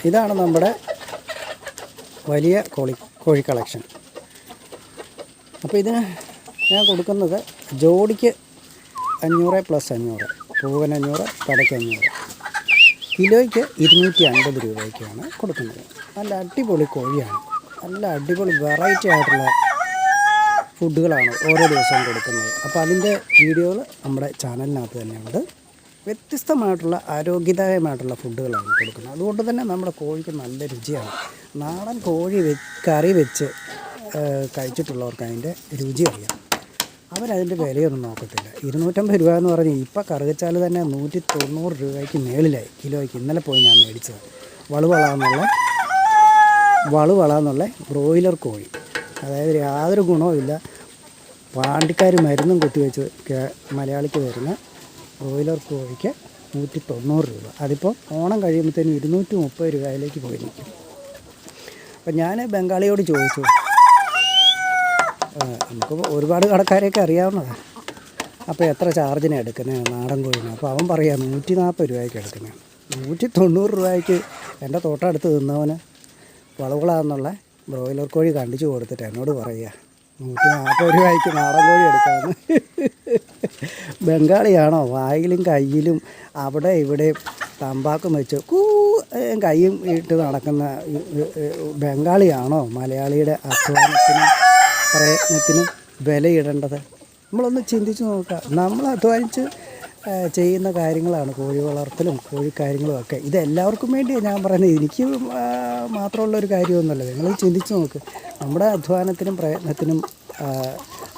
ഇതാണ് നമ്മുടെ വലിയ കോഴി കളക്ഷൻ. അപ്പോൾ ഇതിന് ഞാൻ കൊടുക്കുന്നത് ജോഡിക്ക് 500 + 500, പൂവൻ 500, പടയ്ക്ക് 500, കിലോയ്ക്ക് 250 രൂപയ്ക്കാണ് കൊടുക്കുന്നത്. നല്ല അടിപൊളി കോഴിയാണ്. നല്ല അടിപൊളി വെറൈറ്റി ആയിട്ടുള്ള ഫുഡുകളാണ് ഓരോ ദിവസവും കൊടുക്കുന്നത്. അപ്പോൾ അതിൻ്റെ വീഡിയോകൾ നമ്മുടെ ചാനലിനകത്ത് തന്നെയുണ്ട്. വ്യത്യസ്തമായിട്ടുള്ള ആരോഗ്യദായകമായിട്ടുള്ള ഫുഡുകളാണ് കൊടുക്കുന്നത്. അതുകൊണ്ട് തന്നെ നമ്മുടെ കോഴിക്ക് നല്ല രുചിയാണ്. നാടൻ കോഴി കറി വെച്ച് കഴിച്ചിട്ടുള്ളവർക്ക് അതിൻ്റെ രുചി അറിയാം. അവരതിൻ്റെ വിലയൊന്നും നോക്കത്തില്ല. 250 രൂപ എന്ന് പറഞ്ഞ് ഇപ്പോൾ കറുകച്ചാൽ തന്നെ 190 രൂപയ്ക്ക് മേളിലായി കിലോയ്ക്ക്. ഇന്നലെ പോയി ഞാൻ മേടിച്ചത് വളുവളാന്നുള്ള ബ്രോയിലർ കോഴി. അതായത് യാതൊരു ഗുണവും ഇല്ല, പാണ്ടിക്കാർ മരുന്നും കുത്തിവെച്ച് മലയാളിക്ക് വരുന്ന ബ്രോയിലർ കോഴിക്ക് 190 രൂപ. അതിപ്പോൾ ഓണം കഴിയുമ്പോഴത്തേനും 230 രൂപയിലേക്ക് പോയി നിൽക്കും. അപ്പം ഞാൻ ബംഗാളിയോട് ചോദിച്ചു, നമുക്ക് ഒരുപാട് കടക്കാരെയൊക്കെ അറിയാവുന്നതാണ്, അപ്പോൾ എത്ര ചാർജിനാണ് എടുക്കുന്നത് നാടൻ കോഴിന്? അപ്പോൾ അവൻ പറയാം 140 രൂപയ്ക്ക് എടുക്കുന്നത്. 190 രൂപയ്ക്ക് എൻ്റെ തൊട്ടടുത്ത് നിന്നവന് വളവുകളാന്നുള്ള ബ്രോയിലർ കോഴി കണ്ടിച്ചു കൊടുത്തിട്ട് എന്നോട് പറയുക 140 രൂപയ്ക്ക് നാടൻ കോഴി എടുക്കാമെന്ന്. ബംഗാളിയാണോ? വായിലും കയ്യിലും അവിടെ ഇവിടെ തമ്പാക്കും വെച്ച് കയ്യും ഇട്ട് നടക്കുന്ന ബംഗാളിയാണോ മലയാളിയുടെ അധ്വാനത്തിനും പ്രയത്നത്തിനും വിലയിടേണ്ടത്? നമ്മളൊന്ന് ചിന്തിച്ച് നോക്കുക. നമ്മൾ അധ്വാനിച്ച് ചെയ്യുന്ന കാര്യങ്ങളാണ് കോഴി വളർത്തലും കോഴിക്കാര്യങ്ങളും ഒക്കെ. ഇതെല്ലാവർക്കും വേണ്ടിയാണ് ഞാൻ പറയുന്നത്, എനിക്ക് മാത്രമുള്ളൊരു കാര്യമൊന്നുമല്ല. നിങ്ങൾ ചിന്തിച്ച് നോക്ക്, നമ്മുടെ അധ്വാനത്തിനും പ്രയത്നത്തിനും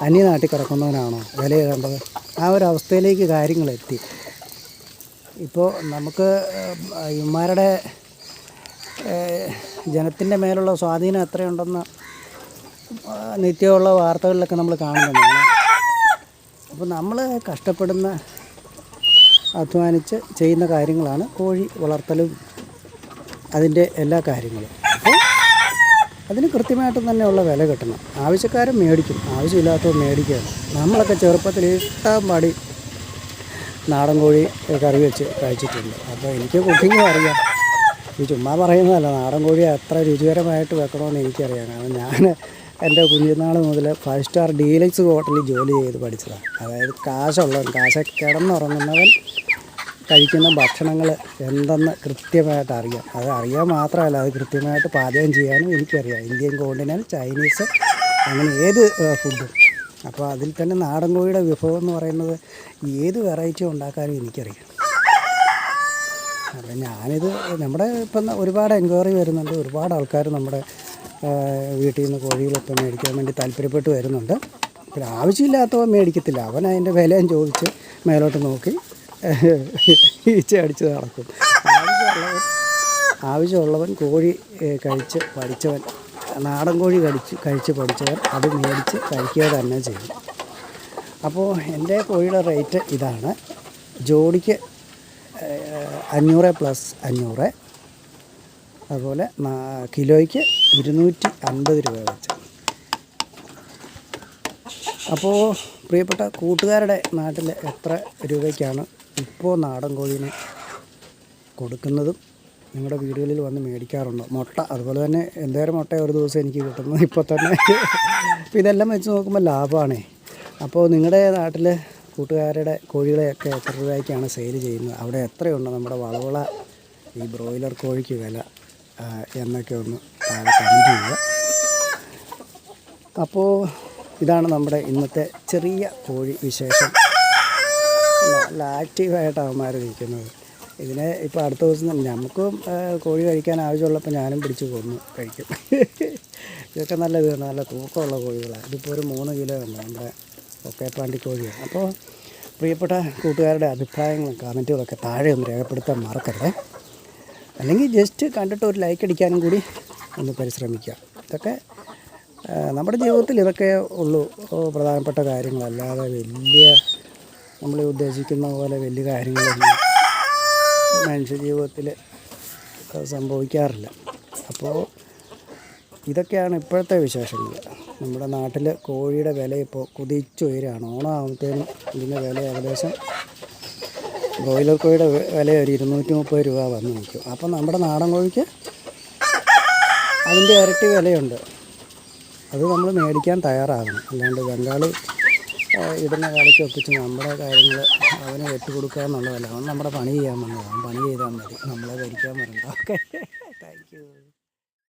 അന്യനാട്ടിൽ കിടക്കുന്നവനാണോ വിലയിടേണ്ടത്? ആ ഒരു അവസ്ഥയിലേക്ക് കാര്യങ്ങളെത്തി. ഇപ്പോൾ നമുക്ക് ഇവന്മാരുടെ ജനത്തിൻ്റെ മേലുള്ള സ്വാധീനം എത്രയുണ്ടെന്ന് നിത്യമുള്ള വാർത്തകളിലൊക്കെ നമ്മൾ കാണുന്നതാണ്. അപ്പോൾ നമ്മൾ കഷ്ടപ്പെടുന്ന അധ്വാനിച്ച് ചെയ്യുന്ന കാര്യങ്ങളാണ് കോഴി വളർത്തലും അതിൻ്റെ എല്ലാ കാര്യങ്ങളും. അപ്പോൾ അതിന് കൃത്യമായിട്ട് തന്നെയുള്ള വില കിട്ടണം. ആവശ്യക്കാരൻ മേടിക്കും, ആവശ്യമില്ലാത്തവർ മേടിക്കുകയാണ്. നമ്മളൊക്കെ ചെറുപ്പത്തിൽ ഇഷ്ടം പാടി നാടൻ കോഴി കറി വെച്ച് കഴിച്ചിട്ടുണ്ട്. അപ്പോൾ എനിക്ക് കുക്കിംഗ് അറിയാം. ഈ ചുമ്മാ പറയുന്നതല്ല, നാടൻ കോഴി എത്ര രുചികരമായിട്ട് വെക്കണമെന്ന് എനിക്കറിയാം. കാരണം ഞാൻ എൻ്റെ കുഞ്ഞുനാൾ മുതൽ 5 സ്റ്റാർ ഡീലക്സ് ഹോട്ടലിൽ ജോലി ചെയ്ത് പഠിച്ചതാണ്. അതായത് കാശ് കിടന്നുറങ്ങുന്നവൻ കഴിക്കുന്ന ഭക്ഷണങ്ങൾ എന്തെന്ന് കൃത്യമായിട്ട് അറിയാം. അത് അറിയാൻ മാത്രമല്ല, അത് കൃത്യമായിട്ട് പാചകം ചെയ്യാനും എനിക്കറിയാം. ഇന്ത്യൻ കോണ്ടിനൽ, ചൈനീസ്, അങ്ങനെ ഏത് ഫുഡും. അപ്പോൾ അതിൽ തന്നെ നാടൻ കോഴിയുടെ വിഭവം എന്ന് പറയുന്നത് ഏത് വെറൈറ്റി ഉണ്ടാക്കാനും എനിക്കറിയാം. അപ്പം ഞാനിത് നമ്മുടെ ഇപ്പം ഒരുപാട് എൻക്വയറി വരുന്നുണ്ട്. ഒരുപാട് ആൾക്കാർ നമ്മുടെ വീട്ടിൽ നിന്ന് കോഴികളൊക്കെ മേടിക്കാൻ വേണ്ടി താല്പര്യപ്പെട്ട് വരുന്നുണ്ട്. പിന്നെ ആവശ്യമില്ലാത്തവൻ മേടിക്കത്തില്ല. അവൻ അതിൻ്റെ വിലയും ചോദിച്ച് മേലോട്ട് നോക്കി ഈച്ച അടിച്ച് നടക്കും. ആവശ്യമുള്ളവൻ കോഴി കഴിച്ച് പഠിച്ചവൻ, നാടൻ കോഴി കഴിച്ച് പഠിച്ചവൻ അത് മേടിച്ച് കഴിക്കുക തന്നെ ചെയ്യും. അപ്പോൾ എൻ്റെ കോഴിയുടെ റേറ്റ് ഇതാണ്. ജോഡിക്ക് 500 + 500, അതുപോലെ കിലോയ്ക്ക് 250 രൂപ വെച്ച്. അപ്പോൾ പ്രിയപ്പെട്ട കൂട്ടുകാരുടെ നാട്ടിൽ എത്ര രൂപയ്ക്കാണ് ഇപ്പോൾ നാടൻ കോഴീനെ കൊടുക്കുന്നതും നിങ്ങളുടെ വീടുകളിൽ വന്ന് മേടിക്കാറുണ്ടോ? മുട്ട അതുപോലെ തന്നെ എന്തോരം മുട്ട ഒരു ദിവസം എനിക്ക് കിട്ടുന്നത് ഇപ്പോൾ തന്നെ. അപ്പോൾ ഇതെല്ലാം വെച്ച് നോക്കുമ്പോൾ ലാഭമാണേ. അപ്പോൾ നിങ്ങളുടെ നാട്ടിൽ കൂട്ടുകാരുടെ കോഴികളെയൊക്കെ എത്ര രൂപയ്ക്കാണ് സെയിൽ ചെയ്യുന്നത്? അവിടെ എത്രയുണ്ട് നമ്മുടെ വളവള ഈ ബ്രോയിലർ കോഴിക്ക് വില എന്നൊക്കെ ഒന്ന് താഴെ കമൻറ്റ് ചെയ്യുക. അപ്പോൾ ഇതാണ് നമ്മുടെ ഇന്നത്തെ ചെറിയ കോഴി വിശേഷം. നല്ല ആക്റ്റീവായിട്ട് അവന്മാർ നിൽക്കുന്നത്. ഇതിനെ ഇപ്പോൾ അടുത്ത ദിവസം നമുക്കും കോഴി കഴിക്കാൻ ആവശ്യമുള്ളപ്പോൾ ഞാനും പിടിച്ച് കൊന്ന് കഴിക്കും. ഇതൊക്കെ നല്ല തൂക്കമുള്ള കോഴികളാണ്. ഇതിപ്പോൾ ഒരു 3 കിലോ ഉണ്ട് നമ്മുടെ ഒക്കേപ്പാണ്ടി കോഴിയാണ്. അപ്പോൾ പ്രിയപ്പെട്ട കൂട്ടുകാരുടെ അഭിപ്രായങ്ങളും കമൻറ്റുകളൊക്കെ താഴെ ഒന്ന് രേഖപ്പെടുത്താൻ മറക്കരുത്. അല്ലെങ്കിൽ ജസ്റ്റ് കണ്ടിട്ട് ഒരു ലൈക്ക് അടിക്കാനും കൂടി ഒന്ന് പരിശ്രമിക്കുക. ഇതൊക്കെ നമ്മുടെ ജീവിതത്തിൽ ഇതൊക്കെ ഉള്ളൂ പ്രധാനപ്പെട്ട കാര്യങ്ങൾ. അല്ലാതെ വലിയ നമ്മൾ ഉദ്ദേശിക്കുന്ന പോലെ വലിയ കാര്യങ്ങളൊന്നും മനുഷ്യ ജീവിതത്തിൽ സംഭവിക്കാറില്ല. അപ്പോൾ ഇതൊക്കെയാണ് ഇപ്പോഴത്തെ വിശേഷങ്ങൾ. നമ്മുടെ നാട്ടിൽ കോഴിയുടെ വില ഇപ്പോൾ കുതിച്ചുയരാണ്. ഓണം ആകുമ്പോഴത്തേനും ഇതിൻ്റെ വില ഏകദേശം ബ്രോയിലർ കോഴിയുടെ വില ഒരു 230 രൂപ വന്ന് നിൽക്കും. അപ്പോൾ നമ്മുടെ നാടൻ കോഴിക്ക് അതിൻ്റെ ഇരട്ടി വിലയുണ്ട്. അത് നമ്മൾ മേടിക്കാൻ തയ്യാറാകണം. അല്ലാണ്ട് ബംഗാളി ഇടുന്ന കാലയ്ക്ക് ഒപ്പിച്ച് നമ്മുടെ കാര്യങ്ങൾ അവന് വെട്ടുകൊടുക്കുക എന്നുള്ളതല്ല. അവൻ നമ്മുടെ പണി ചെയ്യാൻ വന്നതാണ്. അവൻ പണി ചെയ്താൽ മതി, നമ്മളെ ഭരിക്കാൻ വരണ്ട. ഓക്കെ.